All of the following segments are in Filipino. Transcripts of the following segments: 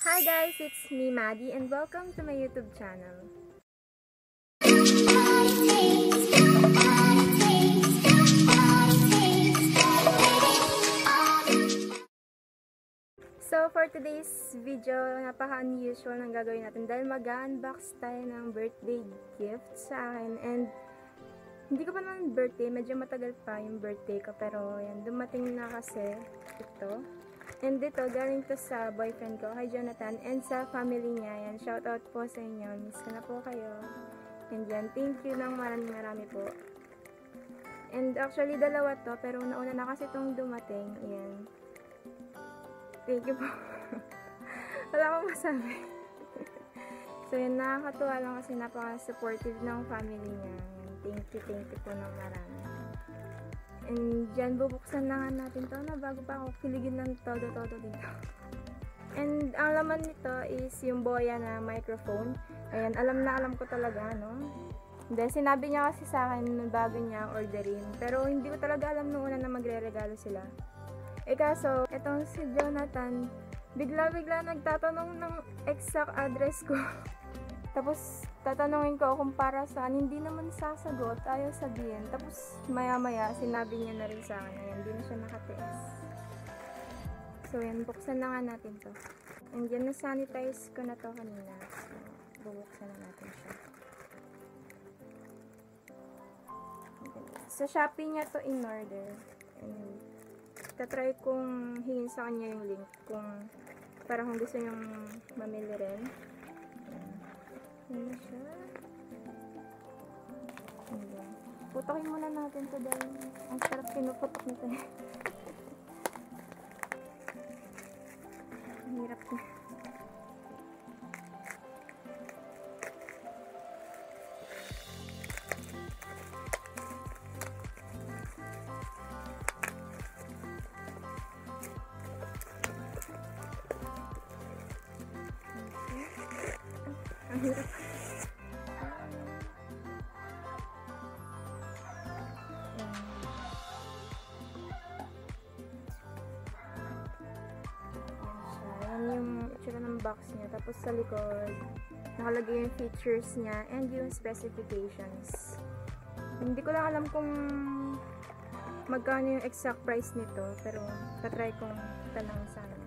Hi guys, it's me Maddie and welcome to my YouTube channel. So for today's video, napaka-unusual ng gagawin natin dahil mag-unbox tayo ng birthday gift sa akin. And hindi ko pa naman birthday, medyo matagal pa yung birthday ko, pero yan, dumating na kasi ito. And dito, galing to sa boyfriend ko, kay Jonathan, and sa family niya. Yan, shoutout po sa inyo. Miss ko na po kayo. And yan, thank you ng marami po. And actually, dalawa to, pero nauna na kasi itong dumating. Yan. Thank you po. Wala akong masabi. So yan, nakakatuwa lang kasi napaka-supportive ng family niya. Yan, thank you po ng marami. And dyan, bubuksan na nga natin to na bago pa ako kiligin ng todo-todo dito. And ang laman nito is yung Boya na microphone. Ayan, alam ko talaga, no? Hindi, sinabi niya kasi sa akin bago niya orderin. Pero hindi ko talaga alam nung una na magre-regalo sila. Eh kaso, etong si Jonathan, bigla-bigla nagtatanong ng exact address ko. Tapos, tatanungin ko kung para saan, hindi naman sasagot, ayaw sabihin. Tapos, maya-maya, sinabi niya na rin sa akin, ayan, hindi na siya nakatiis. So, yan, buksan na nga natin to. And yan, na-sanitize ko na to kanina. So, bubuksan na natin siya. Sa Shopee niya to in order. And, tatry kong hingin sa kanya yung link kung parang kung gusto niyong mamili rin. Yan na siya. Ayan. Putokin muna natin to dahil ang sarap pinuputok nito. Ang hirap na. Ang hirap. Box niya. Tapos sa likod, nakalagay yung features niya and yung specifications. Hindi ko lang alam kung magkano yung exact price nito, pero tatry kong tanong sana.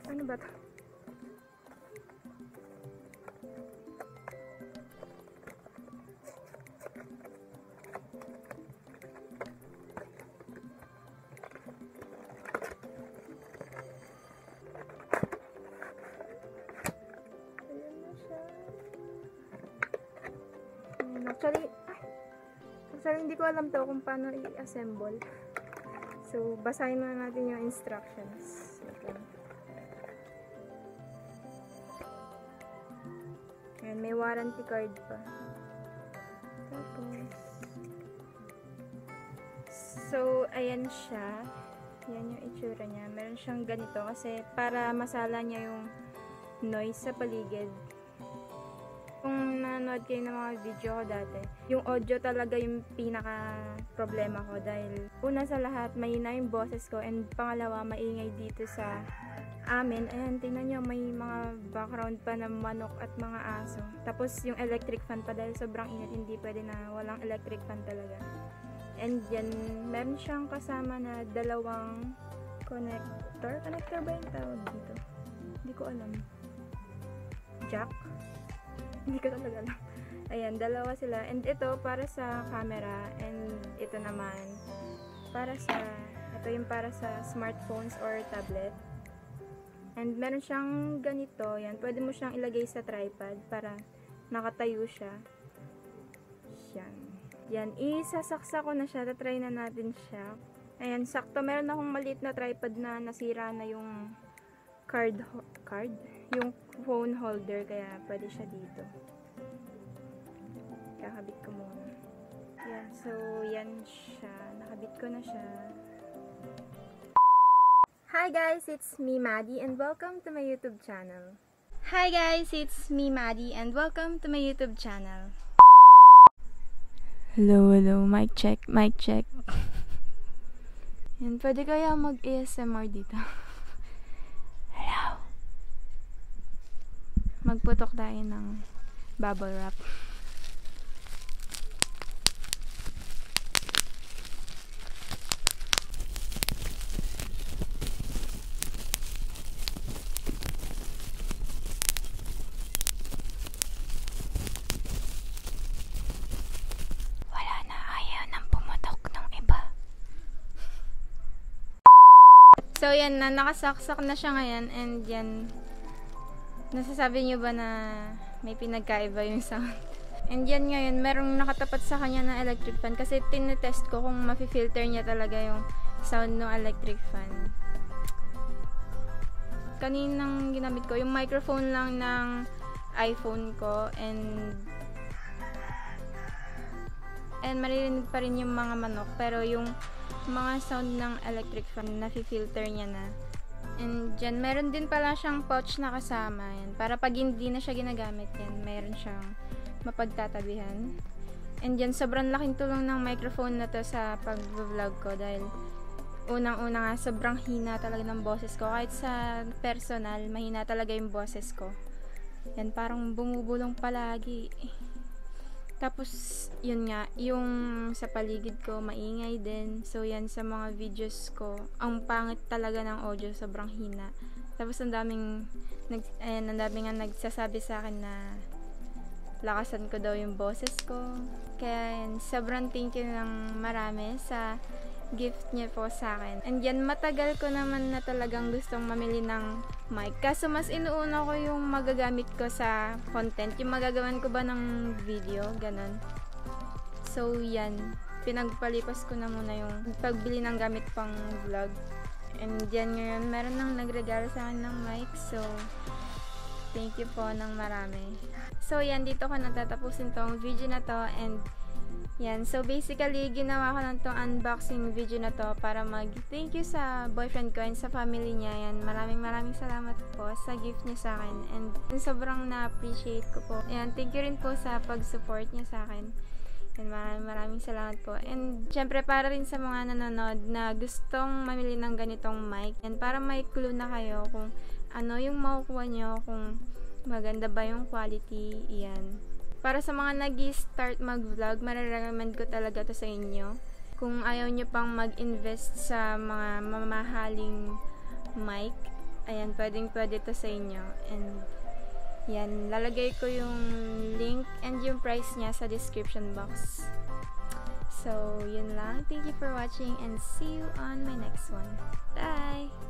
Ano ba ito? Actually, hindi ko alam to kung paano i-assemble. So, basahin na natin yung instructions. Okay. Ayan, may warranty card pa. Tapos, so, ayan siya. Yan yung itsura niya. Meron siyang ganito kasi para masala niya yung noise sa paligid. Kung nanonood kayo ng mga video ko dati, yung audio talaga yung pinaka problema ko dahil una sa lahat, mahina yung boses ko and pangalawa, maingay dito sa amin. Ayan, tingnan nyo, may mga background pa na manok at mga aso. Tapos yung electric fan pa dahil sobrang init, hindi pwede na walang electric fan talaga. And yan, meron siyang kasama na dalawang connector. Connector ba yung tawag dito? Hindi ko alam. Jack? Hindi ko talaga alam. Ayan, dalawa sila. And ito para sa camera. And ito naman para sa, ito yung para sa smartphones or tablet. And meron siyang ganito. Yan, pwede mo siyang ilagay sa tripod para nakatayo siya. Yan. Yan, isasaksa ko na siya. Tatry na natin siya. Ayan, sakto. Meron akong maliit na tripod na nasira na yung yung phone holder, kaya pwede siya dito. Kakabit ko muna. Yan, so yan siya. Nakabit ko na siya. Hi guys, it's me Maddie and welcome to my YouTube channel. Hi guys, it's me Maddie and welcome to my YouTube channel. Hello, mic check. Yan, pwede kaya mag-ASMR dito. Hello! Magputok tayo ng bubble wrap. Wala na, ayaw nang pumutok ng iba. So yan na, nakasaksak na siya ngayon, and yan, nasasabi nyo ba na may pinagkaiba yung sound? And yan ngayon, merong nakatapat sa kanya ng electric fan kasi tinetest ko kung mafi-filter niya talaga yung sound ng electric fan. Kaninang ginamit ko, yung microphone lang ng iPhone ko, and maririnig pa rin yung mga manok, pero yung mga sound ng electric fan, nafi-filter niya na. And dyan, meron din pala siyang pouch na kasama. Yan. Para pag hindi na siya ginagamit yan, meron siyang mapagtatabihan. And dyan, sobrang laking tulong ng microphone na to sa pag-vlog ko dahil unang-una nga, sobrang hina talaga ng boses ko. Kahit sa personal, mahina talaga yung boses ko. Yan, parang bumubulong palagi. Tapos, yun nga, yung sa paligid ko, maingay din. So, yan, sa mga videos ko, ang pangit talaga ng audio, sobrang hina. Tapos, ang daming nga nagsasabi sa akin na lakasan ko daw yung boses ko. Kaya, yan, sobrang thank you ng marami sa gift niya po sa akin. And yan, matagal ko naman na talagang gustong mamili ng mic. Kaso mas inuuna ko yung magagamit ko sa content. Yung magagawan ko ba ng video, ganun. So, yan. Pinagpalipas ko na muna yung pagbili ng gamit pang vlog. And yan ngayon, meron nang nagregalo sa akin ng mic. So, thank you po ng marami. So, yan. Dito ko natatapusin tong video na to. And yan, so basically, ginawa ko lang tong unboxing video na to para mag-thank you sa boyfriend ko and sa family niya. Yan, maraming salamat po sa gift niya sa akin. And sobrang na-appreciate ko po. Yan, thank you rin po sa pag-support niya sa akin. Yan, maraming salamat po. And syempre, para rin sa mga nanonood na gustong mamili ng ganitong mic. Yan, para may clue na kayo kung ano yung makukuha nyo, kung maganda ba yung quality. Yan. Para sa mga nag-start mag-vlog, marirecommend ko talaga to sa inyo. Kung ayaw nyo pang mag-invest sa mga mamahaling mic, ayan, pwede to sa inyo. And yan, lalagay ko yung link and yung price niya sa description box. So, yun lang. Thank you for watching and see you on my next one. Bye!